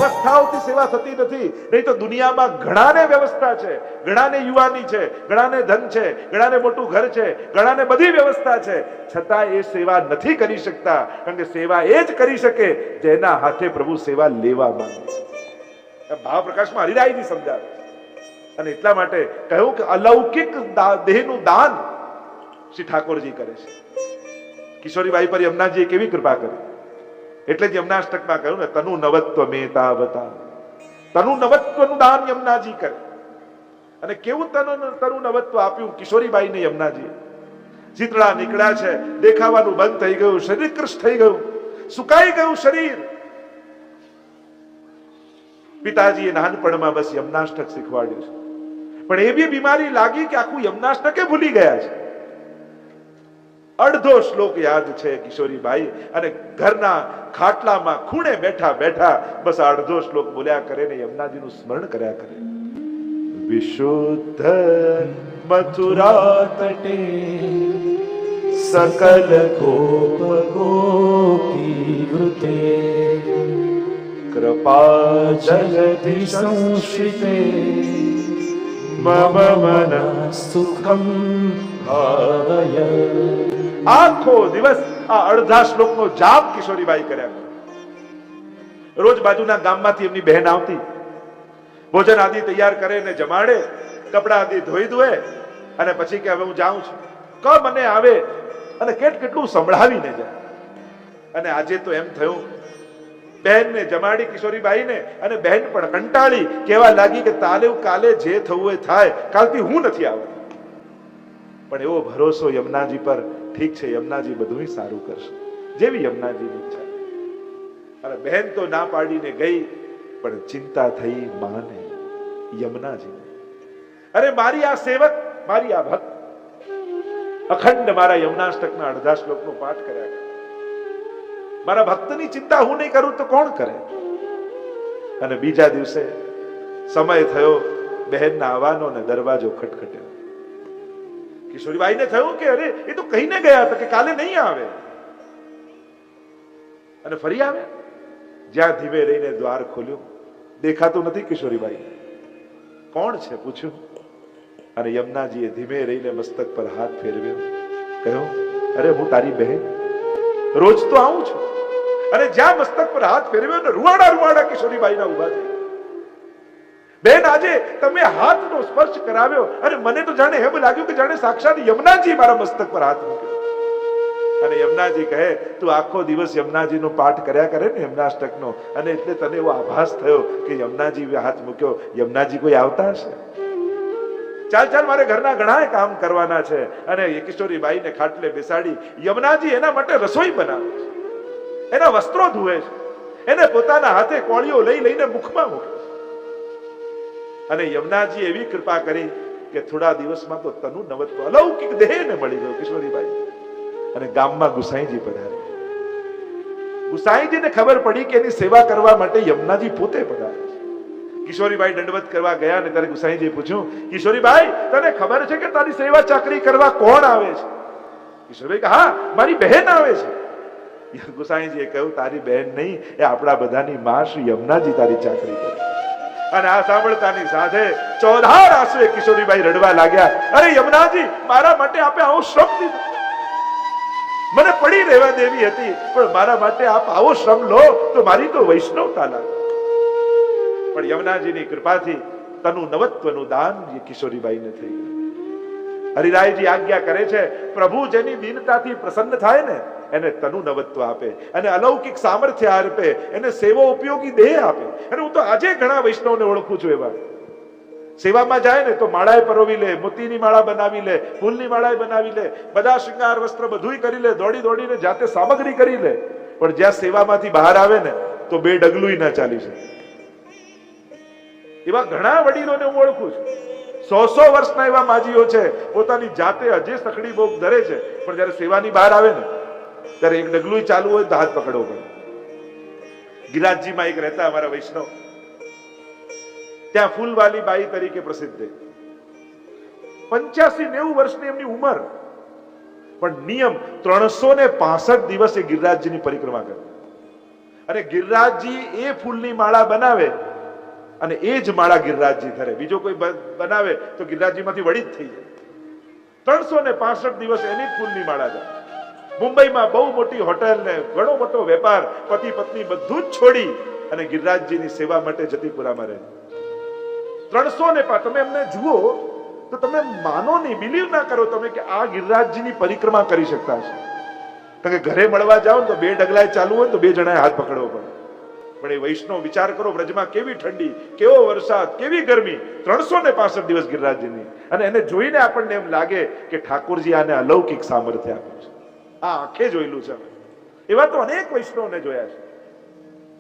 વ્યવસ્થાઓથી સેવા થતી નથી. નહીં તો દુનિયામાં ઘણાને વ્યવસ્થા છે, ઘણાને યુવાની છે, ઘણાને ધન છે, ઘણાને મોટું ઘર છે, ઘણાને બધી વ્યવસ્થા છે, છતાં એ સેવા નથી કરી શકતા. કારણ કે સેવા એ જ કરી શકે જેના હાથે પ્રભુ સેવા લેવા માંગે છે. ભાવ પ્રકાશમાં હરિરાયજી સમજાવે છે. અને એટલા માટે કહ્યું કે અલૌકિક દેહનું દાન શ્રી ઠાકોરજી કરે છે. કિશોરીબાઈ પર યમુનાજીએ કેવી કૃપા કરી, એટલે જ યમુનાષ્ટકમાં કહ્યું ને, તનુ નવત્વ મેતાવતા. તનુ નવત્વનું દાન યમુનાજી કરે. અને કેવું તનુ નવત્વ આપ્યું કિશોરીબાઈને યમુનાજી. શીતળા નીકળ્યા છે, દેખાવાનું બંધ થઈ ગયું, શરીર કૃશ થઈ ગયું, સુકાઈ ગયું શરીર. પિતાજીએ નાનપણમાં બસ યમુનાષ્ટક શીખવાડ્યું છે, પણ એવી બીમારી લાગી કે આખું યમુનાષ્ટકે ભૂલી ગયા છે. અડધો શ્લોક યાદ છે કિશોરીબાઈ, અને ઘરના ખાટલામાં ખૂણે બેઠા બેઠા બસ અડધો શ્લોક બોલ્યા કરે ને યમુનાજીનું સ્મરણ કર્યા કરે. વિશુદ્ધ મથુરા તટે સકલ ગોપ ગોપી વૃતે કૃપા જલધિ સંશ્રિતે મમ મન સુખમ ભાવય. આખો દિવસ આ અડધા શ્લોકનો જાપ કિશોરીબાઈ કર્યા. રોજ બાજુના ગામમાંથી એમની બહેન આવતી, ભોજન આદિ તૈયાર કરે ને જમાડે, કપડા આદિ ધોઈ દે, અને પછી કે હવે હું જાઉં છું. ક મને આવે અને કેટલું સંભળાવીને જાય. અને આજે તો એમ થયું, બહેનને જમાડી કિશોરીબાઈને, અને બહેન પણ કંટાળી કેવા લાગી કે કાલે જે થવું હોય થાય, કાલથી હું નથી આવતી. પણ એવો ભરોસો યમુનાજી પર, ઠીક છે યમુનાજી બધું સારું કરશે, જેવી યમુનાજીની ઈચ્છા. અને બહેન તો ના પાડીને ગઈ, પણ ચિંતા થઈ માને, યમુનાજી. અરે મારી આ સેવક, મારી આ ભક્ત અખંડ મારા યમુનાષ્ટકના અડધા શ્લોકનો પાઠ કર્યા કરે. મારા ભક્તની ચિંતા હું નહીં કરું તો કોણ કરે? અને બીજા દિવસે સમય થયો, બહેનના આવવાનો ને દરવાજો ખટખટ્યો. કિશોરીબાઈને થયું કે અરે એ તો કહીને ગયા હતા કે કાલે નહીં આવે, અને ફરી આવે. જ્યાં ધીમે રહીને દ્વાર ખોલ્યું, દેખાતું નથી કિશોરીબાઈ. કોણ છે પૂછ્યું, અને યમુનાજીએ ધીમે રહીને મસ્તક પર હાથ ફેરવ્યો, કહ્યું અરે હું તારી બહેન, રોજ તો આવું છું. અને જ્યાં મસ્તક પર હાથ ફેરવ્યો ને રૂવાડા કિશોરીબાઈના ઉભા થઈ. બેન આજે તમે હાથનો સ્પર્શ કરાવ્યો, અને મને તો જાણે એમ લાગ્યું કે જાણે સાક્ષાત યમુનાજી મારા મસ્તક પર હાથ મૂક્યો. અને યમુનાજી કહે, તું આખો દિવસ યમુનાજીનો પાઠ કર્યા કરે ને યમુનાષ્ટકનો, અને એટલે તને એવો આભાસ થયો કે યમુનાજી હાથ મૂક્યો, યમુનાજી કોઈ આવતા હશે? ચાલ મારે ઘરના ઘણા કામ કરવાના છે. અને કિશોરીબાઈને ખાટલે બેસાડી યમુનાજી એના માટે રસોઈ બનાવે છે, એના વસ્ત્રો ધુએ છે, એને પોતાના હાથે કોળીઓ લઈને મુખમાં મૂકે છે. અને યમુનાજી એવી કૃપા કરી કે થોડા દિવસમાં તો તનુ નવત્વ અલૌકિક દેહને મળી ગયો કિશોરીબાઈ. અને ગામમાં ગુસાઈજી પધાર્યા. ગુસાઈજીને ખબર પડી કે એની સેવા કરવા માટે યમુનાજી પોતે પધારે છે. કિશોરીબાઈ દંડવત કરવા ગયા, અને ત્યારે ગુસાઈજીએ પૂછ્યું, કિશોરીબાઈ તને ખબર છે કે તારી સેવા ચાકરી કરવા કોણ આવે છે? કિશોરીબાઈ કહે, હા મારી બહેન આવે છે. ગુસાઈજીએ કહ્યું, તારી બહેન નહીં, એ આપણા બધાની માં શ્રી યમુનાજી તારી ચાકરી કરે. અને આ સાંભળતાની સાથે ચોધાર આંસુએ કિશોરીબાઈ રડવા લાગ્યા. અરે યમુનાજી, મારા માટે આપે આવો શ્રમ દીધો, મને પડી રહેવા દેવી હતી, પણ મારા માટે આપ આવો શ્રમ લો તો મારી તો વૈષ્ણવતા લાગે. પણ યમુનાજીની કૃપાથી તનુ નવત્વનું દાન કિશોરીબાઈને થઈ ગયું. હરિરાયજી આજ્ઞા કરે છે, પ્રભુ જેની દીનતાથી પ્રસન્ન થાય ને એને તનુ નવત્વ આપે, અને અલૌકિક સામર્થ્ય આપે, એને સેવા ઉપયોગી દેહ આપે. અને હું તો આજે ઘણા વૈષ્ણવને ઓળખું છું, એવા સેવામાં જાય ને તો માળાએ પરોવી લે, મોતીની માળા બનાવી લે, ફૂલની માળા બનાવી લે, બધા શૃંગાર વસ્ત્ર બધું કરી લે, દોડીને જાતે સામગ્રી કરી લે, પણ જ્યાં સેવામાંથી બહાર આવે ને તો બે ડગલું ના ચાલી શકે. એવા ઘણા વડીલોને હું ઓળખું છું. 100 વર્ષના એવા માજીઓ છે, પોતાની જાતે હજે સખડી બોક ધરે છે, પણ જયારે સેવાની બહાર આવે ને ત્યારે એક ડગલું ચાલુ હોય તો હાથ પકડવો પડે. ગિરાજજીમાં એક રહેતા અમારા વૈષ્ણવ, ત્યાં ફૂલવાલી બાઈ તરીકે પ્રસિદ્ધ છે. 85-90 વર્ષની એમની ઉંમર, પણ નિયમ 365 દિવસ એ ગિરિરાજજીની પરિક્રમા કરે. અને ગિરિરાજજી એ ફૂલની માળા બનાવે અને એ જ માળા ગિરિરાજજી ધરે. બીજો કોઈ બનાવે તો ગિરિરાજજીમાંથી વળી જ થઈ જાય. 365 દિવસ એની ફૂલની માળા જાય. મુંબઈમાં બહુ મોટી હોટેલ ને ઘણો મોટો વેપાર, પતિ પત્ની બધું જ છોડી અને ગિરિરાજજીની સેવા માટે જતીપુરામાં રહે. 305 તમે એમને જુઓ તો તમે માનો નહીં, બિલીવ ના કરો તમે કે આ ગિરિરાજજીની પરિક્રમા કરી શકતા હશે. કારણ કે ઘરે મળવા જાઓ તો 2 ડગલાએ ચાલુ હોય તો 2 જણાએ હાથ પકડવો પડે. પણ એ વૈષ્ણવ વિચાર કરો, વ્રજમાં કેવી ઠંડી, કેવો વરસાદ, કેવી ગરમી, 365 દિવસ ગિરિરાજજીની, અને એને જોઈને આપણને એમ લાગે કે ઠાકોરજી આને અલૌકિક સામર્થ્ય આપ્યું છે. આ આંખે જોયેલું છે. એવા તો અનેક વૈષ્ણવને જોયા છે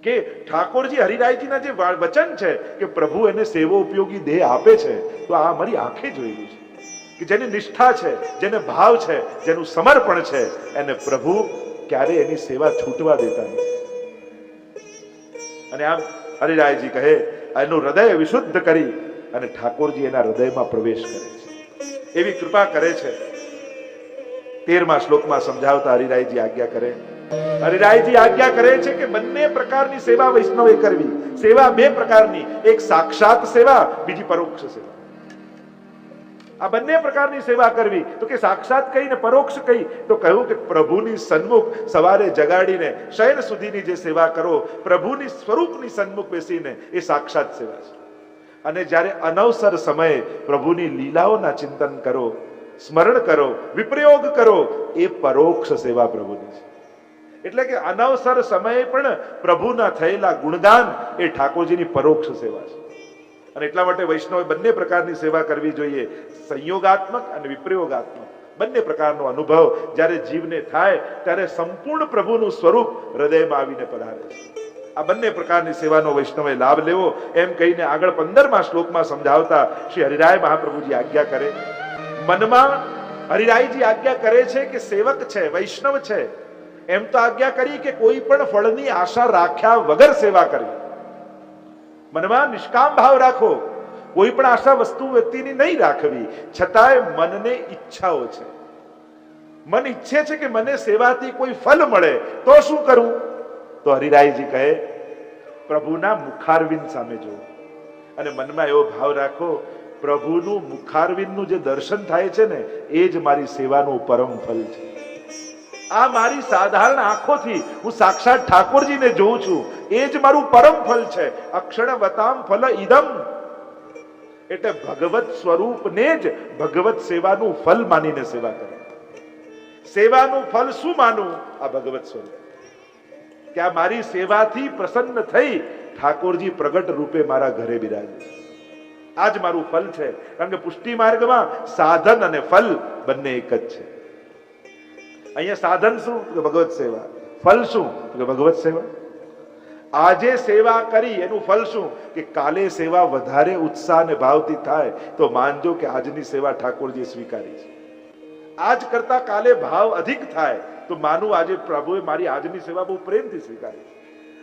કે ઠાકોરજી હરિરાયજીના જે વચન છે કે પ્રભુ એને સેવો ઉપયોગી દેહ આપે છે, તો આ અમારી આંખે જોયેલું છે કે જેની નિષ્ઠા છે, જેને ભાવ છે, જેનું સમર્પણ છે, એને પ્રભુ ક્યારે એની સેવા છૂટવા દેતા નથી. અને આમ હરિરાયજી કહે એનું હૃદય વિશુદ્ધ કરી અને ઠાકોરજી એના હૃદયમાં પ્રવેશ કરે છે, એવી કૃપા કરે છે. 13મા શ્લોકમાં સમજાવતા હરિરાયજી આજ્ઞા કરે, હરિરાયજી આજ્ઞા કરે છે કે બંને પ્રકારની સેવા વૈષ્ણવે કરવી. સેવા 2 પ્રકારની, એક સાક્ષાત સેવા, બીજી પરોક્ષ સેવા. આ બંને પ્રકારની સેવા કરવી. તો કે સાક્ષાત કઈ ને પરોક્ષ કઈ? તો કહ્યું કે પ્રભુની સન્મુખ સવારે જગાડીને શયન સુધીની જે સેવા કરો, પ્રભુની સ્વરૂપની સન્મુખ બેસીને, એ સાક્ષાત સેવા છે. અને જ્યારે અનવસર સમયે પ્રભુની લીલાઓના ચિંતન કરો, સ્મરણ કરો, વિપ્રયોગ કરો, એ પરોક્ષ સેવા પ્રભુની છે. એટલે કે અનવસર સમયે પણ પ્રભુના થયેલા ગુણગાન એ ઠાકોરજીની પરોક્ષ સેવા છે. અને એટલા માટે વૈષ્ણવે બંને પ્રકારની સેવા કરવી જોઈએ, સંયોગાત્મક અને વિપ્રયોગાત્મક. બંને પ્રકારનો અનુભવ જ્યારે જીવને થાય ત્યારે સંપૂર્ણ પ્રભુનું સ્વરૂપ હૃદયમાં આવીને પધારે છે. આ બંને પ્રકારની સેવાનો વૈષ્ણવે લાભ લેવો, એમ કહીને આગળ 15મા શ્લોકમાં સમજાવતા શ્રી હરિરાય મહાપ્રભુજી આજ્ઞા કરે. મનમાં હરિરાયજી આજ્ઞા કરે છે કે સેવક છે, વૈષ્ણવ છે, એમ તો આજ્ઞા કરી કે કોઈ પણ ફળની આશા રાખ્યા વગર સેવા કરવી. મનમાં નિષ્કામ ભાવ રાખો, કોઈ પણ આશા વસ્તુ વ્યક્તિની નહીં રાખવી. છતાંય મનને ઈચ્છાઓ છે, મન ઈચ્છે છે કે મને સેવાથી કોઈ ફલ મળે, તો શું કરવું? તો હરિરાયજી કહે પ્રભુના મુખારવિંદ સામે જોવો અને મનમાં એવો ભાવ રાખો, પ્રભુનું મુખારવિંદનું જે દર્શન થાય છે ને, એ જ મારી સેવાનું પરમ ફલ છે. આ મારી સાધારણ આંખોથી હું સાક્ષાત ઠાકોરજીને જોઉં છું, એ જ મારું પરમ ફલ છે. અક્ષણવતામ ફલ ઇદમ, એટલે ભગવત સ્વરૂપને જ ભગવત સેવાનું ફલ માનીને સેવા કરે. સેવાનું ફલ શું માનું? આ ભગવત સ્વરૂપ, કે આ મારી સેવાથી પ્રસન્ન થઈ ઠાકોરજી પ્રગટ રૂપે મારા ઘરે બિરાજે. આ જ મારું ફલ છે. કારણ કે પુષ્ટિ માર્ગમાં સાધન અને ફલ બંને એક જ છે. અહીંયા સાધન શું? ભગવત સેવા. ફલ શું? ભગવત સેવા. આજે સેવા કરી એનું ફલ શું? કે કાલે સેવા વધારે ઉત્સાહ અને ભાવથી થાય તો માનજો કે આજની સેવા ઠાકોરજી સ્વીકારી છે. આજ કરતા કાલે ભાવ અધિક થાય તો માનું આજે પ્રભુએ મારી આજની સેવા બહુ પ્રેમથી સ્વીકારી.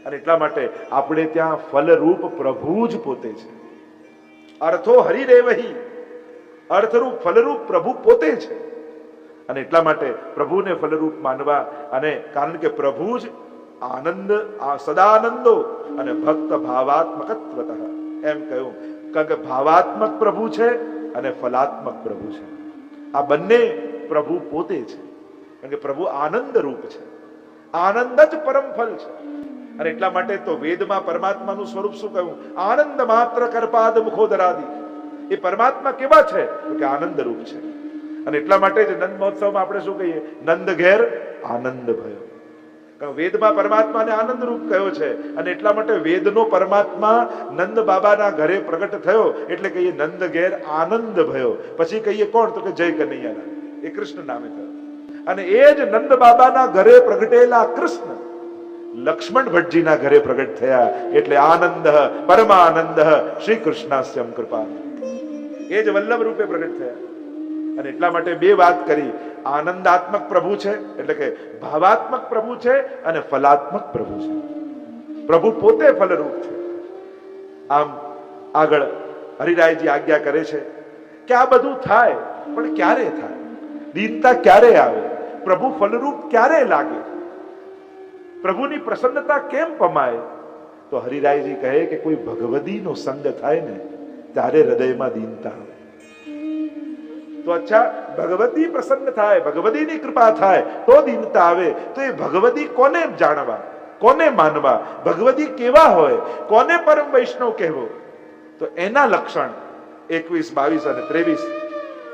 અને એટલા માટે આપણે ત્યાં ફલરૂપ પ્રભુ જ પોતે છે. અર્થો હરિરેવહી, અર્થરૂપ ફલરૂપ પ્રભુ પોતે છે. અને એટલા માટે પ્રભુને ફલરૂપ માનવા, અને કારણ કે પ્રભુ જ આનંદ, સદાનંદો અને ભક્ત ભાવાત્મકત્વતઃ, એમ કહ્યું. કારણ કે ભાવાત્મક પ્રભુ છે અને ફલાત્મક પ્રભુ છે. આ બંને પ્રભુ પોતે છે. કારણ કે પ્રભુ આનંદ રૂપ છે, આનંદ જ પરમ ફલ છે. અને એટલા માટે તો વેદમાં પરમાત્માનું સ્વરૂપ શું કહ્યું? આનંદ માત્ર કરપાદ મુખોદરાદિ. એ પરમાત્મા કેવા છે? તો કે આનંદ રૂપ છે. અને એટલા માટે જ નંદ મહોત્સવમાં આપણે શું કહીએ? નંદ ઘેર આનંદ ભયો. કારણ વેદમાં પરમાત્માને આનંદ રૂપ કયો છે. અને એટલા માટે વેદનો પરમાત્મા નંદ બાબાના ઘરે પ્રગટ થયો એટલે કહીએ નંદ ઘેર આનંદ ભયો. પછી કહીએ કોણ? તો કે જય કનૈયાલાલ, એ કૃષ્ણ નામે થયો. અને એ જ નંદ બાબાના ઘરે પ્રગટેલા કૃષ્ણ લક્ષ્મણ ભટ્ટજીના ઘરે પ્રગટ થયા એટલે આનંદ પરમાનંદ શ્રી કૃષ્ણાસ્યમ કૃપા. એ જ વલ્લભ રૂપે પ્રગટ થયા. અને એટલા માટે બે વાત કરી, આનંદાત્મક પ્રભુ છે એટલે કે ભાવાત્મક પ્રભુ છે અને ફલાત્મક પ્રભુ છે. પ્રભુ પોતે ફલરૂપ છે. આમ આગળ હરિરાયજી આજ્ઞા કરે છે કે આ બધું થાય, પણ ક્યારે થાય? દીનતા ક્યારે આવે? પ્રભુ ફલરૂપ ક્યારે લાગે? પ્રભુની પ્રસન્નતા કેમ પમાય? તો હરિરાયજી કહે કે કોઈ ભગવદીનો સંગ થાય ને ત્યારે હૃદયમાં દીનતા આવે. તો અચ્છા, ભગવતી પ્રસન્ન થાય, ભગવતીની કૃપા થાય તો દીનતા આવે. તો એ ભગવતી કોને જાણવા, કોને માનવા, ભગવતી કેવા હોય, કોને પરમ વૈષ્ણવ કહેવો? તો એના લક્ષણ 21, 22 અને 23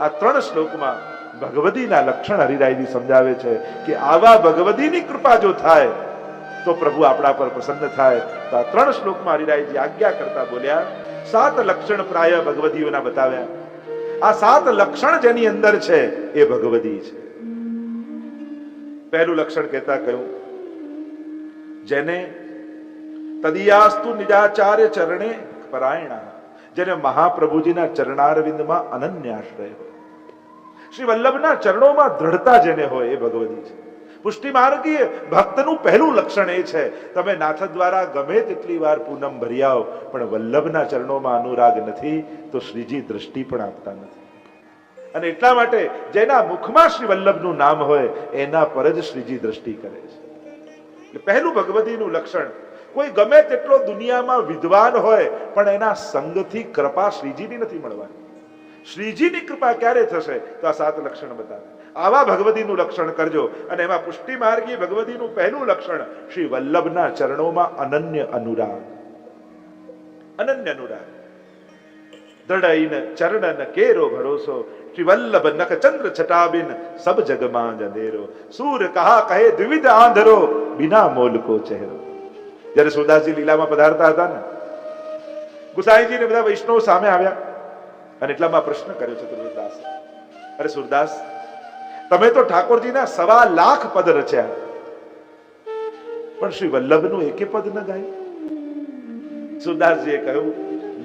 આ 3 શ્લોકમાં ભગવતીના લક્ષણ હરિરાયજી સમજાવે છે કે આવા ભગવતીની કૃપા જો થાય તો પ્રભુ આપણા પર પ્રસન્ન થાય. તો આ 3 શ્લોકમાં હરિરાયજી આજ્ઞા કરતા બોલ્યા 7 લક્ષણ પ્રાય ભગવતીઓના બતાવ્યા. આ 7 લક્ષણ જેની અંદર છે એ ભગવતી છે. પહેલું લક્ષણ કહેતા કહ્યું, જેને તદિયાસ્તુ નિજાચાર્ય ચરણે પરાયણા, જેને મહાપ્રભુજીના ચરણારવિંદમાં અનન્યાશ્રય હોય, શ્રી વલ્લભના ચરણોમાં દ્રઢતા જેને હોય એ ભગવતી છે. પુષ્ટિ માર્ગીય ભક્તનું પહેલું લક્ષણ એ છે, તમે નાથ દ્વારા ગમે તેટલી વાર પૂનમ ભરી આવો પણ વલ્લભના ચરણોમાં અનુરાગ નથી તો શ્રીજી દ્રષ્ટિ પણ આપતા નથી. અને એટલા માટે જેના મુખમાં શ્રી વલ્લભનું નામ હોય એના પર જ શ્રીજી દ્રષ્ટિ કરે છે. એટલે પહેલું ભગવતીનું લક્ષણ, કોઈ ગમે તેટલો દુનિયામાં વિદ્વાન હોય પણ એના સંગથી કૃપા શ્રીજીની નથી મળવાની. શ્રીજીની કૃપા ક્યારે થશે? તો આ 7 લક્ષણ બતાવે. આવા ભગવતીનું લક્ષણ કરજો. અને એમાં પુષ્ટિ માર્ગી ભગવતીનું પહેલું લક્ષણ શ્રી વલ્લભના ચરણોમાં અનન્ય અનુરાગ. અનન્ય અનુરાગ. દ્રઢઈન ચરણ કેરો ભરોસો, શ્રી વલ્લભ નખ ચંદ્ર છટાબિન સબ જગમાં અંધેરો, સૂર કહા કહે દ્વિવિધ આંધરો, બિના મોલ કો ચહેરો. જ્યારે સુરદાસજી લીલામાં પધારતા હતા ને, ગુસાઈજી ને બધા વૈષ્ણવ સામે આવ્યા અને એટલામાં પ્રશ્ન કર્યો છે સુરદાસ, અરે સુરદાસ, તમે તો ઠાકોરજીના 1.25 લાખ પદ રચ્યા પણ શ્રી વલ્લભનું એકે પદ ન ગાય. સુરદાસજીએ કહ્યું,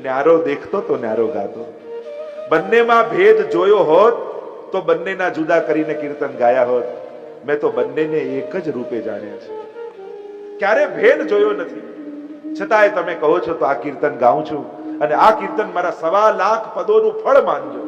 ન્યારો દેખતો તો ન્યારો ગાતો. બંનેમાં ભેદ જોયો હોત તો બંનેના જુદા કરીને કીર્તન ગાયા હોત. મેં તો બંનેને એક જ રૂપે જાણ્યા છે, ક્યારે ભેદ જોયો નથી. છતાંય તમે કહો છો તો આ કીર્તન ગાઉં છું અને આ કીર્તન મારા 1.25 લાખ પદોનું ફળ માનજો.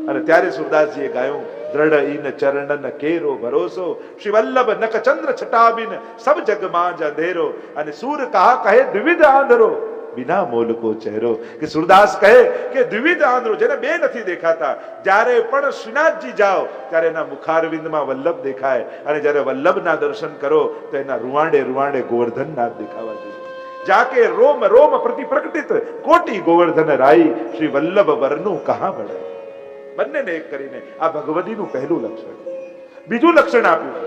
અને ત્યારે સુરદાસજીએ ગાયું, દ્રઢ ઈન ચરણન કેરો ભરોસો, શ્રી વલ્લભ નખ ચંદ્ર છટાબિન સબ જગમાં જ અંધેરો, અને સૂર કહા કહે દ્વિવિધ આંધરો, બિના મોલ કો ચહેરો. કે સુરદાસ કહે કે દ્વિવિધ આંધરો, જેને બે નથી દેખાતા, જ્યારે પણ શ્રીનાથજી જાઓ ત્યારે એના મુખારવિંદમાં વલ્લભ દેખાય, અને જ્યારે વલ્લભના દર્શન કરો તો એના રૂવાંડે રૂવાંડે ગોવર્ધનનાથ દેખાવા જોઈએ. જાકે રોમ રોમ પ્રતિ પ્રકટિત કોટી ગોવર્ધન રાઈ, શ્રી વલ્લભ વરનું કહા બળાય. બંનેને એક કરીને આ ભગવતીનું પહેલું લક્ષણ. બીજું લક્ષણ આપ્યું,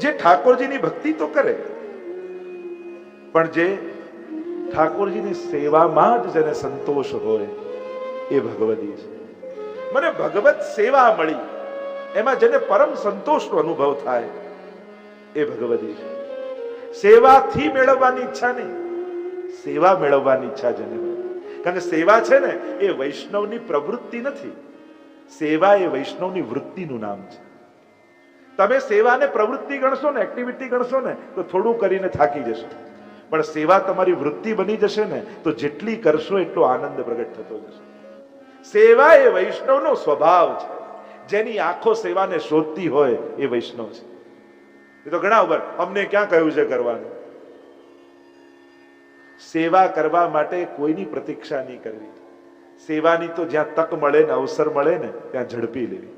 જે ઠાકોરજીની ભક્તિ તો કરે પણ જે ઠાકોરજીની સેવામાં જ જેને સંતોષ હોય એ ભગવતી છે. મને ભગવત સેવા મળી એમાં જેને પરમ સંતોષનો અનુભવ થાય એ ભગવતી છે. સેવાથી મેળવવાની ઈચ્છા નહીં, સેવા મેળવવાની ઈચ્છા જેને હોય. કારણ કે સેવા છે ને એ વૈષ્ણવની પ્રવૃત્તિ નથી, સેવા એ વૈષ્ણવની વૃત્તિનું નામ છે. તમે સેવાને પ્રવૃત્તિ ગણશો ને, એક્ટિવિટી ગણશો ને તો થોડું કરીને થાકી જશો, પણ સેવા તમારી વૃત્તિ બની જશે ને તો જેટલી કરશો એટલો આનંદ પ્રગટ થતો જશે. સેવા એ વૈષ્ણવનો સ્વભાવ છે. જેની આંખો સેવાને શોધતી હોય એ વૈષ્ણવ છે. એ તો ઘણા ઉપર અમને ક્યાં કહ્યું છે કરવાનું. સેવા કરવા માટે કોઈની પ્રતીક્ષા નહીં કરવી. સેવાની તો જ્યાં તક મળે ને, અવસર મળે ને ત્યાં ઝડપી લેવી.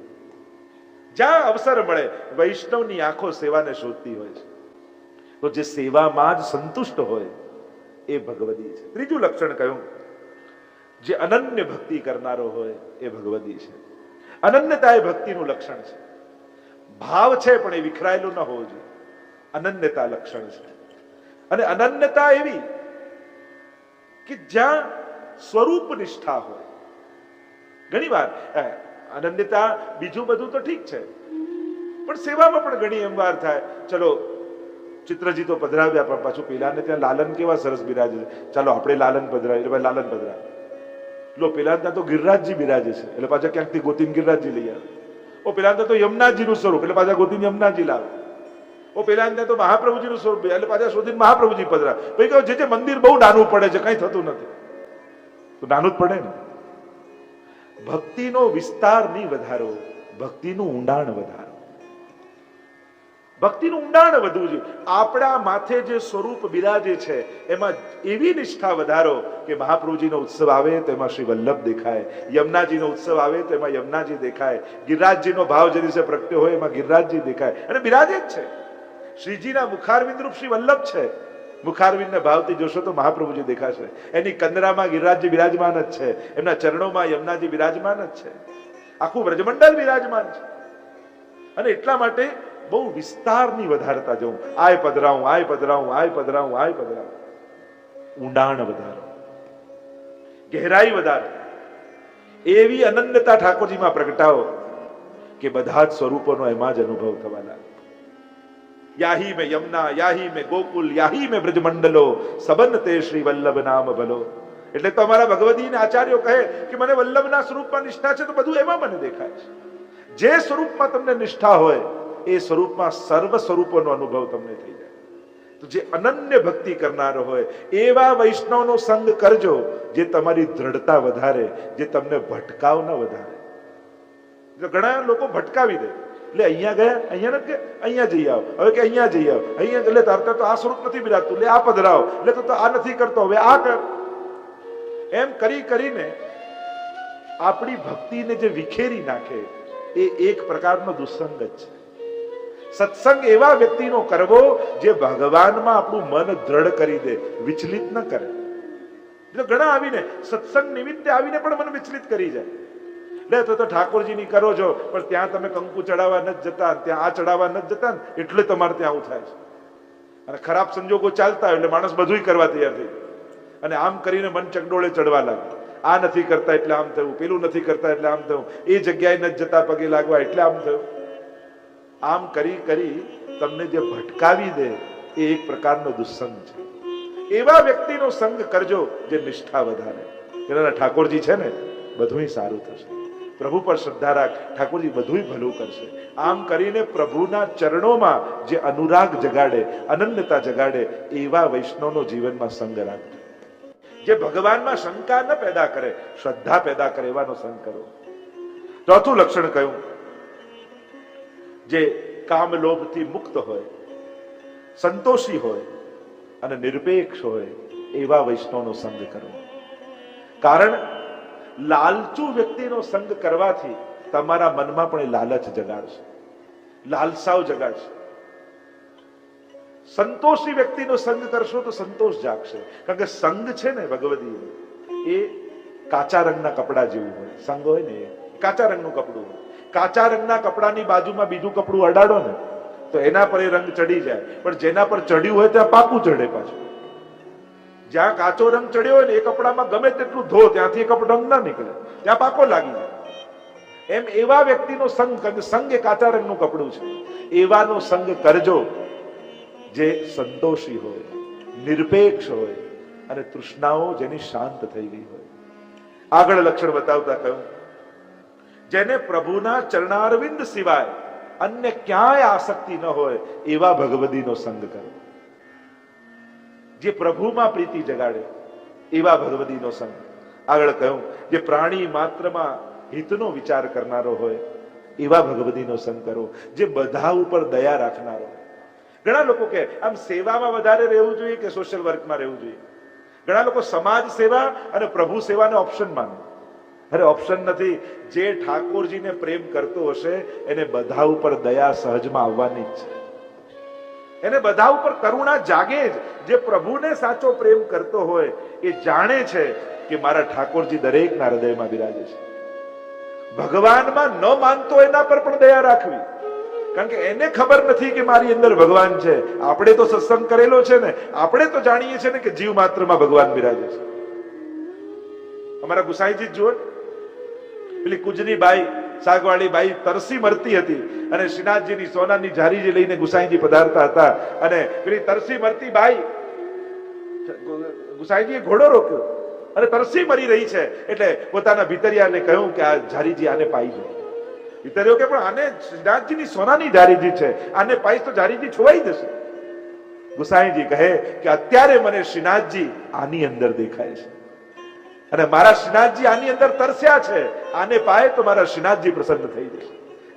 જ્યાં અવસર મળે, વૈષ્ણવની આંખો સેવાને શોધતી હોય છે. તો જે સેવામાં જ સંતુષ્ટ હોય એ ભગવતી છે. ત્રીજું લક્ષણ કહ્યું, જે અનન્ય ભક્તિ કરનારો હોય એ ભગવતી છે. અનન્યતા એ ભક્તિનું લક્ષણ છે. ભાવ છે પણ એ વિખરાયેલો ન હોવો જોઈએ. અનન્યતા લક્ષણ છે. અને અનન્યતા એવી કે જ્યાં સ્વરૂપ નિષ્ઠા હોય. ઘણી વાર અનન્યતા બીજું બધું તો ઠીક છે, પણ સેવામાં પણ ઘણી એમ વાર થાય, ચલો ચિત્રજી તો પધરાવ્યા પણ પાછું પેલાને ત્યાં લાલન કેવા સરસ બિરાજે છે, ચાલો આપણે લાલન પધરાવીએ એટલે ભાઈ લાલન પધરાવે. લો પેલા ત્યાં તો ગિરિરાજજી બિરાજે છે એટલે પાછા ક્યાંકથી ગોતીને ગિરિરાજજી લઈ આવે. ઓ પેલા ત્યાં તો યમુનાજીનું સ્વરૂપ એટલે પાછા ગોતીને યમુનાજી લાવે. ઓ પેલા ત્યાં તો મહાપ્રભુજીનું સ્વરૂપ એટલે પાછા શોધીને મહાપ્રભુજી પધરાવે. ભાઈ કહો જે મંદિર બહુ નાનું પડે છે, કઈ થતું નથી, તો નાનું જ પડે ને. ભક્તિનો વિસ્તાર નહીં વધારો, ભક્તિનું ઊંડાણ વધારો. ભક્તિનું ઊંડાણ વધવું જોઈએ. આપણા માથે જે સ્વરૂપ બિરાજે છે એમાં એવી નિષ્ઠા વધારો કે મહાપ્રભુજીનો ઉત્સવ આવે તો એમાં શ્રી વલ્લભ દેખાય, યમુનાજીનો ઉત્સવ આવે તો એમાં યમુનાજી દેખાય, ગિરિરાજજીનો ભાવ જે દિવસે પ્રગટ્યો હોય એમાં ગિરિરાજજી દેખાય અને બિરાજે જ છે. શ્રીજીના મુખારવિંદ રૂપ શ્રી વલ્લભ છે. મુખારવિંદને ભાવથી જોશો તો મહાપ્રભુજી દેખાશે. એની કંદરામાં ગિરિરાજજી બિરાજમાન જ છે, એમના ચરણોમાં યમુનાજી બિરાજમાન જ છે, આખું બ્રજમંડળ બિરાજમાન છે. અને એટલા માટે બહુ વિસ્તારની વધારતા જવું. આય પધરાવું, આય પધરાવું, આય પધરાવું, આય પધરાવું. ઊંડાણ વધારો, ગહેરાઈ વધારો, એવી અનન્યતા ઠાકોરજીમાં પ્રગટાવો કે બધા જ સ્વરૂપોનો એમાં જ અનુભવ થવા લાગે. યાહી મેં યમુના, યાહી મેં ગોકુલ, યાહી મેં બ્રજમંડલો, સબન તે શ્રી વલ્લભ નામ ભલો. એટલે તો અમારા ભગવદીને આચાર્યો કહે કે મને વલ્લભના સ્વરૂપમાં નિષ્ઠા છે તો બધું એમાં મને દેખાય છે. જે સ્વરૂપમાં તમને નિષ્ઠા હોય એ સ્વરૂપમાં સર્વ સ્વરૂપોનો અનુભવ તમને થઈ જાય. તો જે અનન્ય ભક્તિ કરનારો હોય એવા વૈષ્ણવનો સંગ કરજો જે તમારી દ્રઢતા વધારે, જે તમને ભટકાવ ન વધારે. ઘણા લોકો ભટકાવી દે, એટલે અહીંયા ગયા, અહીંયા નથી ગયા, અહીંયા જઈ આવો, હવે કે અહીંયા જઈ આવો, અહીંયા એટલે તારતા તો આ સ્વરૂપ નથી બિરાજતું, એટલે આ પધરાવો, એટલે તો આ નથી કરતો, હવે આ કર. એમ કરી કરીને આપણી ભક્તિને જે વિખેરી નાખે એ એક પ્રકારનો દુસ્સંગ જ છે. સત્સંગ એવા વ્યક્તિનો કરવો જે ભગવાનમાં આપણું મન દ્રઢ કરી દે, વિચલિત ન કરે. ઘણા આવીને સત્સંગ નિમિત્તે આવીને પણ મન વિચલિત કરી જાય. લે તો ઠાકોરજીની કરો છો પણ ત્યાં તમે કંકુ ચડાવવા નથી જતા, ત્યાં આ ચડાવવા નથી જતા, એટલે તમારે ત્યાં આવું થાય છે. અને ખરાબ સંજોગો ચાલતા હોય એટલે માણસ બધું કરવા તૈયાર થઈ જાય અને આમ કરીને મન ચકડોળે ચડવા લાગે. આ નથી કરતા એટલે આમ થયું, પેલું નથી કરતા એટલે આમ થયું, એ જગ્યાએ નથી જતા પગે લાગવા એટલે આમ થયું. આમ કરી કરી તમને જે ભટકાવી દે એ એક પ્રકારનો દુસ્સંગ છે. એવા વ્યક્તિનો સંગ કરજો જે નિષ્ઠા વધારે. એના ઠાકોરજી છે ને બધું સારું થશે. પ્રભુ પર શ્રદ્ધા રાખ, ઠાકોરજી બધું ભલું કરશે. આમ કરીને પ્રભુના ચરણોમાં જે અનુરાગ જગાડે, અનન્યતા જગાડે એવા વૈષ્ણવનો જીવનમાં સંગ રાખજો. જે ભગવાનમાં શંકા ન પેદા કરે, શ્રદ્ધા પેદા કરે એવાનો સંગ કરો. ચોથું લક્ષણ કયું? જે કામ લોભથી મુક્ત હોય, સંતોષી હોય અને નિરપેક્ષ હોય એવા વૈષ્ણવનો સંગ કરો. કારણ લાલચુ વ્યક્તિનો સંગ કરવાથી તમારા મનમાં પણ એ લાલચ જગાડશે, લાલસાઓ જગાડશે. સંતોષી વ્યક્તિનો સંગ કરશો તો સંતોષ જાગશે. કારણ કે સંગ છે ને ભગવદી એ કાચા રંગના કપડા જેવું હોય. સંગ હોય ને એ કાચા રંગનું કપડું હોય. કાચા રંગના કપડાની બાજુમાં બીજું કપડું અડાડો ને તો એના પર એ રંગ ચડી જાય, પણ જેના પર ચડ્યું હોય ત્યાં પાકું ચડે પાછું. જ્યાં કાચો રંગ ચડ્યો હોય ને એ કપડામાં ગમે તેટલું ધો, ત્યાંથી કપડો રંગ ના નીકળે, ત્યાં પાકો લાગી જાય. એમ એવા વ્યક્તિનો સંગ, સંગ એ કાચા રંગનું કપડું છે, એવાનો સંગ કરજો જે સંતોષી હોય, નિરપેક્ષ હોય અને તૃષ્ણાઓ જેની શાંત થઈ ગઈ હોય. આગળ લક્ષણ બતાવતા કહ્યું જેને પ્રભુના ચરણારવિંદ સિવાય અન્ય ક્યાંય આસક્તિ ન હોય એવા ભગવદીનો સંગ કરો. જે પ્રભુમાં પ્રીતિ જગાડે એવા ભગવદીનો સંગ. આગળ કહ્યું જે પ્રાણી માત્રમાં હિતનો વિચાર કરનારો હોય એવા ભગવદીનો સંગ કરો. જે બધા ઉપર દયા રાખનારો. ઘણા લોકો કે આમ સેવામાં વધારે રહેવું જોઈએ કે સોશિયલ વર્કમાં રહેવું જોઈએ. ઘણા લોકો સમાજ સેવા અને પ્રભુ સેવાને ઓપ્શન માને. અરે ઓપ્શન નથી. જે ઠાકોરજીને પ્રેમ કરતો હશે એને બધા ઉપર દયા સહજમાં આવવાની જ છે. એને બધા ઉપર કરુણા જાગે જ. જે પ્રભુને સાચો પ્રેમ કરતો હોય એ જાણે છે કે મારા ઠાકોરજી દરેકના હૃદયમાં બિરાજે છે. ભગવાનમાં ન માનતો એના પર પણ દયા રાખવી, કારણ કે એને ખબર નથી કે મારી અંદર ભગવાન છે. આપણે તો સત્સંગ કરેલો છે ને, આપણે તો જાણીએ છીએ ને કે જીવ માત્રમાં ભગવાન બિરાજે છે. અમારા ગુસાઈજી જુઓ, પેલી કુજની બાઈ, સાગવાળી બાઈ તરસી મરતી હતી અને શ્રીનાથજીની સોનાની જારી લઈને ગુસાઈજી પધારતા હતા અને પેલી તરસી મરતી બાઈ, ગુસાઈજીએ ઘોડો રોક્યો અને તરસી મરી રહી છે એટલે પોતાના ભીતરિયાને કહ્યું કે આ જારીજી આને પાઈ દો. ભીતરિયો કે પણ આને શ્રીનાથજીની સોનાની જારીજી છે, આને પાઈશ તો જારીજી છોવાઈ જશે. ગુસાઈજી કહે કે અત્યારે મને શ્રીનાથજી આની અંદર દેખાય છે અને મારા શ્રીનાથજી આની અંદર તરસ્યા છે, આને પાય તો મારા શ્રીનાથજી પ્રસન્ન થઈ જશે.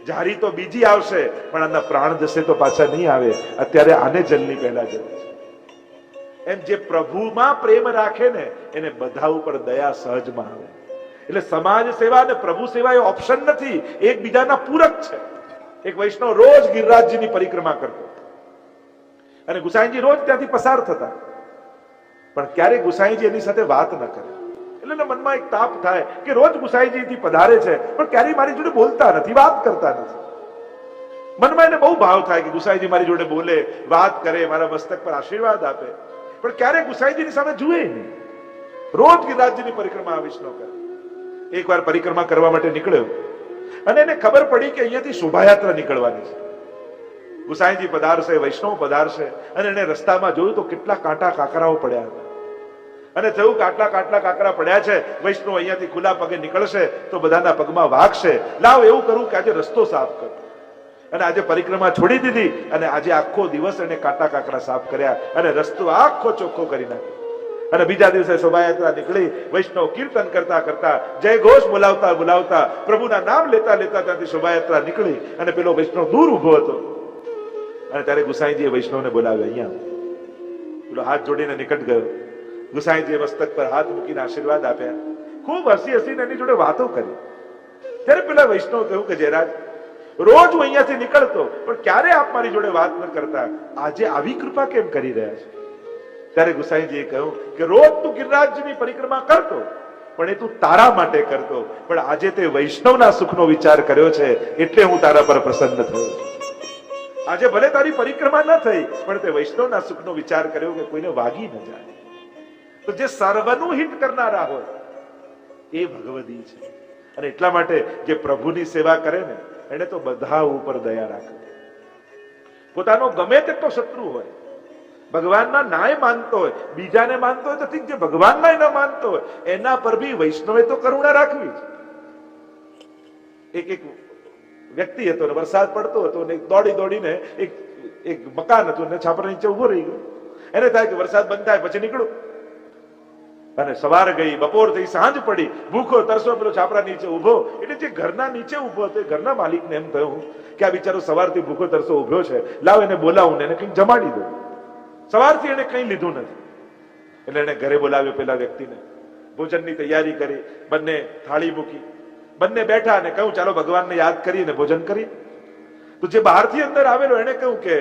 જારી તો બીજી આવશે, પણ આના પ્રાણ જશે તો પાછા નહીં આવે. અત્યારે આને જલની પહેલા જવું છે. એમ જે પ્રભુમાં પ્રેમ રાખે ને એને બધા ઉપર દયા સહજમાં આવે. એટલે સમાજ સેવા અને પ્રભુ સેવા એ ઓપ્શન નથી, એકબીજાના પૂરક છે. એક વૈષ્ણવ રોજ ગિરિરાજજીની પરિક્રમા કરતો અને ગુસાઈજી રોજ ત્યાંથી પસાર થતા, પણ ક્યારેક ગુસાઈજી એની સાથે વાત ન કરે. એટલે એના મનમાં એક તાપ થાય કે રોજ ગુસાઈજીથી પધારે છે પણ ક્યારેય મારી જોડે બોલતા નથી, વાત કરતા નથી. મનમાં એને બહુ ભાવ થાય કે ગુસાઈજી મારી જોડે બોલે, વાત કરે, મારા મસ્તક પર આશીર્વાદ આપે, પણ ક્યારેય ગુસાઈજીની સામે જુએ નહીં. રોજ ગિરિરાજજીની પરિક્રમા વૈષ્ણવ કરે. એકવાર પરિક્રમા કરવા માટે નીકળ્યો અને એને ખબર પડી કે અહીંયાથી શોભાયાત્રા નીકળવાની છે. ગુસાઈજી પધારશે, વૈષ્ણવ પધારશે, અને એને રસ્તામાં જોયું તો કેટલા કાંટા કાંકરાઓ પડ્યા હતા. અને થયું કાટલા કાંકરા પડ્યા છે, વૈષ્ણવ અહીંયાથી ખુલ્લા પગે નીકળશે તો બધાના પગમાં વાગશે. લાવ એવું કરું કે આજે રસ્તો સાફ કરું. અને આજે પરિક્રમા છોડી દીધી અને આજે આખો દિવસ એને કાંટા કાંકરા સાફ કર્યા અને રસ્તો આખો ચોખ્ખો કરી નાખ્યો. અને બીજા દિવસે શોભાયાત્રા નીકળી. વૈષ્ણવ કીર્તન કરતા કરતા, જય ઘોષ બોલાવતા બોલાવતા, પ્રભુના નામ લેતા લેતા ત્યાંથી શોભાયાત્રા નીકળી. અને પેલો વૈષ્ણવ દૂર ઉભો હતો અને ત્યારે ગુસાઈજીએ વૈષ્ણવને બોલાવ્યો. અહીંયા પેલો હાથ જોડીને નિકટ ગયો. ગુસાઈજીએ મસ્તક પર હાથ મૂકીને આશીર્વાદ આપ્યા. ખૂબ હસી હસીને એની જોડે વાતો કરી. ત્યારે પેલા વૈષ્ણવ કહ્યું કે જયરાજ, રોજ હું અહીંયાથી નીકળતો પણ ક્યારે આપ મારી જોડે વાત ન કરતા, આજે આવી કૃપા કેમ કરી રહ્યા છો? ત્યારે ગુસાઈજીએ કહ્યું કે રોજ તું ગિરિરાજજીની પરિક્રમા કરતો પણ એ તું તારા માટે કરતો, પણ આજે તે વૈષ્ણવના સુખનો વિચાર કર્યો છે એટલે હું તારા પર પ્રસન્ન થયો. આજે ભલે તારી પરિક્રમા ન થઈ પણ તે વૈષ્ણવના સુખનો વિચાર કર્યો કે કોઈને વાગી ન જાય. તો જે સર્વનું હિત કરનારા હોય એ ભગવદી છે. અને એટલા માટે જે પ્રભુની સેવા કરે ને એને તો બધા ઉપર દયા રાખે. પોતાનો ગમે તેટલો શત્રુ હોય, ભગવાનના નાય માનતો હોય, બીજાને માનતો હોય તો ઠીક, જે ભગવાનના ન માનતો હોય એના પર બી વૈષ્ણવે તો કરુણા રાખવી જ. એક વ્યક્તિ હતો ને વરસાદ પડતો હતો ને દોડી દોડીને એક મકાન હતું ને છાપરા નીચે ઉભો રહી ગયો. એને થાય કે વરસાદ બંધ થાય પછી નીકળું. અને સવાર ગઈ, બપોર થઈ, સાંજ પડી, ભૂખો તરસો પેલો છાપરા નીચે ઉભો. એટલે જે ઘરના નીચે ઉભો હતો એ ઘરના માલિકને એમ થયું કે આ બિચારો સવારથી ભૂખો તરસો ઉભ્યો છે, લાવ એને બોલાવું ને એને કંઈક જમાડી દો. સવારથી એને કંઈ લીધું નથી એટલે એને ઘરે બોલાવ્યો પેલા વ્યક્તિને. ભોજનની તૈયારી કરી, બંને થાળી મૂકી, બંને બેઠા અને કહ્યું ચાલો ભગવાનને યાદ કરીને ભોજન કરીએ. તો જે બહારથી અંદર આવેલો એને કહ્યું કે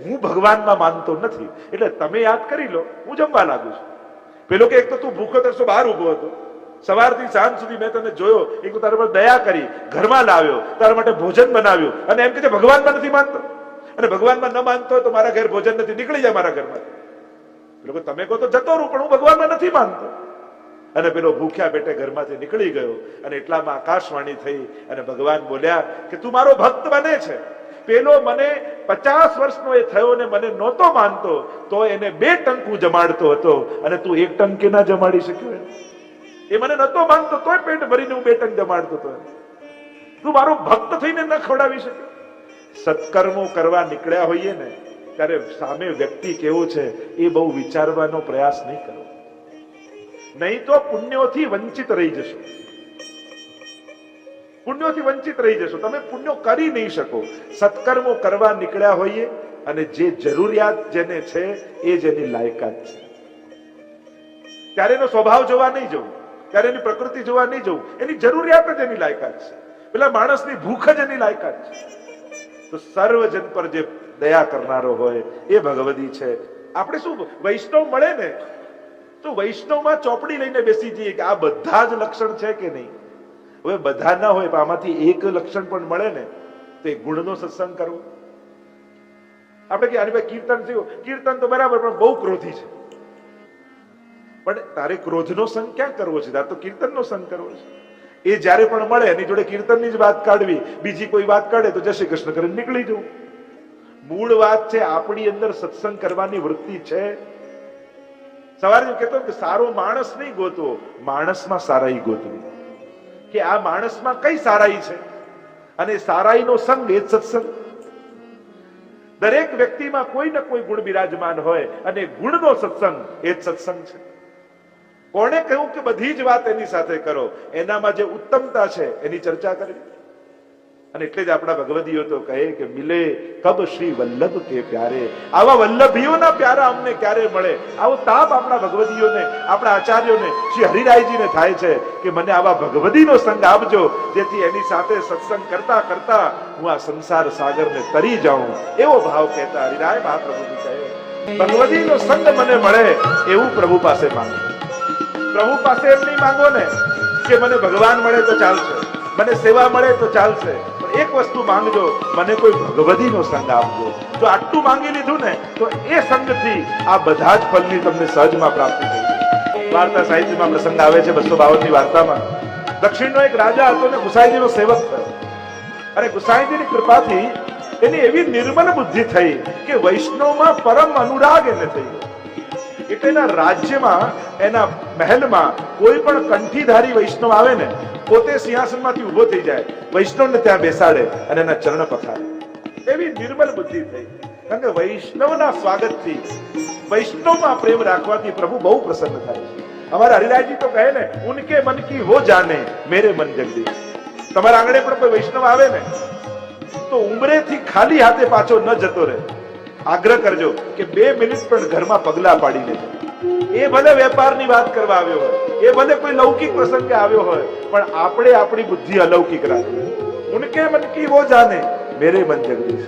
હું ભગવાનમાં માનતો નથી એટલે તમે યાદ કરી લો, હું જમવા લાગુ છું. પેલો કે એક તો તું ભૂખો તરસો બહાર ઉભો હતો, સવારથી સાંજ સુધી મેં તને જોયો, એક તારા પર દયા કરી, ઘરમાં લાવ્યો, તારા માટે ભોજન બનાવ્યું, અને એમ કે ભગવાનમાં નથી માનતો. અને ભગવાનમાં ન માનતો હોય તો મારા ઘર ભોજન નથી, નીકળી જાય મારા ઘરમાં. પેલો તમે કહો તો જતો રહું, પણ હું ભગવાનમાં નથી માનતો. અને પેલો ભૂખ્યા પેટે ઘરમાંથી નીકળી ગયો. અને એટલામાં આકાશવાણી થઈ અને ભગવાન બોલ્યા કે તું મારો ભક્ત બને છે. પેલો મને 50 વર્ષનો એ થયો ને મને નહોતો માનતો તો એને 2 ટંક હું જમાડતો હતો અને તું 1 ટંક કે ના જમાડી શક્યો? એ મને નહોતો માનતો તોય પેટ ભરીને હું 2 ટંક જમાડતો હતો. તું મારો ભક્ત થઈને ન ખવડાવી શક્યો? સત્કર્મો કરવા નીકળ્યા હોઈએ ને ત્યારે સામે વ્યક્તિ કેવો છે એ બહુ વિચારવાનો પ્રયાસ નહીં કરો, નહીં તો પુણ્યોથી વંચિત રહી જશો. પુણ્યોથી વંચિત રહી જશો, તમે પુણ્યો કરી નહીં શકો. સત્કર્મો કરવા નીકળ્યા હોઈએ અને જે જરૂરિયાત જેને છે એ જ એની લાયકાત છે. ત્યારે એનો સ્વભાવ જોવા નહીં જવું, ત્યારે એની પ્રકૃતિ જોવા નહીં જવું, એની જરૂરિયાત જ એની લાયકાત છે. પેલા માણસની ભૂખ જ એની લાયકાત છે. તો સર્વજન પર જે દયા કરનારો હોય એ ભગવદી છે. આપણે શું વૈષ્ણવ મળે ને તો વૈષ્ણવમાં ચોપડી લઈને બેસી જઈએ કે આ બધા જ લક્ષણ છે કે નહીં. હવે બધા ના હોય પણ આમાંથી એક લક્ષણ પણ મળે ને તો એ ગુણનો સત્સંગ કરવો. આપણે કે આની ભાઈ કીર્તન થયું, કીર્તન તો બરાબર પણ બહુ ક્રોધી છે. પણ તારે ક્રોધનો સંગ ક્યાં કરવો છે? તારે તો કીર્તનનો સંગ કરવો છે. એ જયારે પણ મળે એની જોડે કીર્તનની જ વાત કાઢવી, બીજી કોઈ વાત કાઢે તો જય શ્રી કૃષ્ણ કરીને નીકળી જવું. મૂળ વાત છે આપણી અંદર સત્સંગ કરવાની વૃત્તિ છે. સવારે હું કહેતો કે સારો માણસ નહીં ગોતવો, માણસમાં સારાઈ ગોતવી કે આ માણસમાં કઈ સારાઈ છે અને સારાઈનો સંગ એ જ સત્સંગ. દરેક વ્યક્તિમાં કોઈ ને કોઈ ગુણ બિરાજમાન હોય અને ગુણનો સત્સંગ એ જ સત્સંગ છે. કોણે કહ્યું કે બધી જ વાત એની સાથે કરો? એનામાં જે ઉત્તમતા છે એની ચર્ચા કરવી. અને એટલે જ આપણા ભગવદીઓ તો કહે કે મિલે કબ શ્રી વલ્લભ કે પ્યારે, આવા વલ્લભીઓના પ્યારા અમને ક્યારે મળે. આવો તાપ આપણા ભગવદીઓને, આપણા આચાર્યોને, શ્રી હરિરાયજીને થાય છે કે મને આવા ભગવદીનો સંગ આપજો, જેથી એની સાથે સત્સંગ કરતા કરતા હું આ સંસાર સાગરને તરી જાઉં. એવો ભાવ કહેતા હરિરાય મહાપ્રભુજી કહે ભગવદીનો સંગ મને મળે એવું પ્રભુ પાસે માંગો. પ્રભુ પાસે એમ નહીં માંગો ને કે મને ભગવાન મળે તો ચાલશે, મને સેવા મળે તો ચાલશે, એક વસ્તુ માંગજો, મને કોઈ ભગવદીનો સંગ આપજો. જો આટલું માંગી લીધું ને તો એ સંગથી આ બધા જ ફળની તમને સહજમાં પ્રાપ્તિ થઈ. વાર્તા સાહિત્યમાં પ્રસંગ આવે છે 252 ની વાર્તામાં. દક્ષિણનો એક રાજા હતો ને ગુસાઈજીનો સેવક થયો, અને ગુસાઈજીની કૃપાથી એની એવી નિર્મલ બુદ્ધિ થઈ કે વૈષ્ણવમાં પરમ અનુરાગ એને થઈ ગયો. એટલે એના રાજ્યમાં, એના મહેલમાં કોઈ પણ કંઠીધારી વૈષ્ણવ આવે ને પોતે સિંહાસનમાંથી ઉભો થઈ જાય, વૈષ્ણવને ત્યાં બેસાડે અને એના ચરણ પખારે. એવી નિર્મલ બુદ્ધિ થઈ. કારણ કે વૈષ્ણવના સ્વાગતથી, વૈષ્ણવમાં પ્રેમ રાખવાથી પ્રભુ બહુ પ્રસન્ન થાય. અમારા હરિરાયજી તો કહે ને ઉનકે મન કી વો જાને મેરે મન જગદીશ. તમારા આંગણે પણ કોઈ વૈષ્ણવ આવે ને તો ઉંમરેથી ખાલી હાથે પાછો ન જતો રહે. આગ્રહ કરજો કે 2 મિનિટ પણ ઘરમાં પગલા પાડી લેજો. એ ભલે વેપારની વાત કરવા આવ્યો હોય, એ ભલે કોઈ લૌકિક પ્રસંગે આવ્યો હોય, પણ આપણે આપણી બુદ્ધિ અલૌકિક રાખવી. ઉનકે મન કી વો જાને મેરે મન જગદીશ.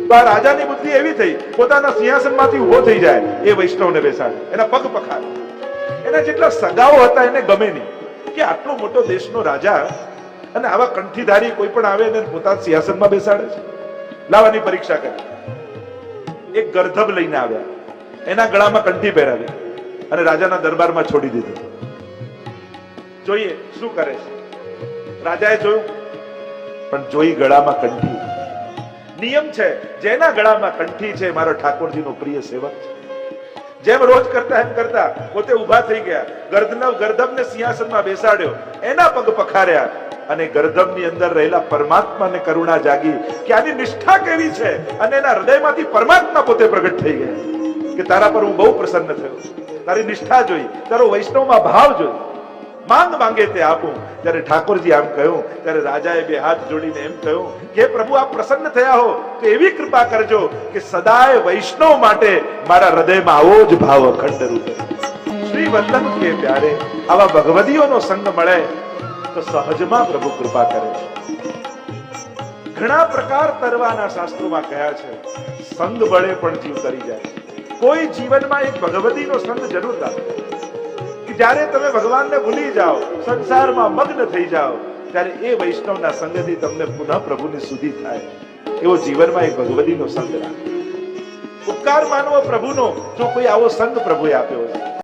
તો આ રાજાની બુદ્ધિ એવી થઈ, પોતાના સિંહાસનમાંથી ઉભો થઈ જાય, એ વૈષ્ણવને બેસાડે, એના પગ પખાડે. એના જેટલા સગાઓ હતા એને ગમે નહીં કે આટલો મોટો દેશનો રાજા અને આવા કંઠીધારી કોઈ પણ આવે ને પોતાના સિંહાસનમાં બેસાડે છે. લાવવાની પરીક્ષા કરી. એક ગર્ધબ લઈને આવ્યા, એના ગળામાં કંઠી પહેરાવી અને રાજાના દરબારમાં છોડી દીધું. જોઈએ શું કરે છે. રાજાએ જોયું, પણ જોઈ ગળામાં કંઠી. નિયમ છે જેના ગળામાં કંઠી છે મારો ઠાકોરજીનો પ્રિય સેવક છે. જેમ રોજ કરતા એમ કરતા પોતે ઉભા થઈ ગયા, ગર્ધબને સિંહાસનમાં બેસાડ્યો, એના પગ પખાર્યા અને ગર્ધબની અંદર રહેલા પરમાત્માને કરુણા જાગી કે આની નિષ્ઠા કેવી છે, અને એના હૃદયમાંથી પરમાત્મા પોતે પ્રગટ થઈ ગયા કે તારા પર હું બહુ પ્રસન્ન થયો, તારી નિષ્ઠા જોઈ, તારો વૈષ્ણવમાં ભાવ જોઈ, માંગ માંગે તે આપું. ત્યારે ઠાકોરજી આમ કહ્યું, ત્યારે રાજાએ 2 હાથ જોડીને એમ કહ્યું કે પ્રભુ આપ પ્રસન્ન થયા હો તો એવી કૃપા કરજો કે સદાય વૈષ્ણવ માટે મારા હૃદયમાં આવો જ ભાવ અખંડ રૂપે. શ્રી વલ્લભ કે પ્યારે આવા ભગવદીઓનો સંગ મળે તો સહજમાં પ્રભુ કૃપા કરે છે. ઘણા પ્રકાર તરવાના શાસ્ત્રોમાં કહ્યા છે. સંગ બળે પણ જીવ તરી જાય. કોઈ જીવનમાં એક ભગવદીનો સંગ જરૂર રાખો. જ્યારે તમે ભગવાનને ભૂલી જાઓ, સંસારમાં મગ્ન થઈ જાઓ, ત્યારે એ વૈષ્ણવના સંગથી તમને પુનઃ પ્રભુની સુધી થાય. એવો જીવનમાં એક ભગવદીનો સંગ રાખો. ઉપકાર માનવો પ્રભુનો જો કોઈ આવો સંગ પ્રભુએ આપ્યો છે.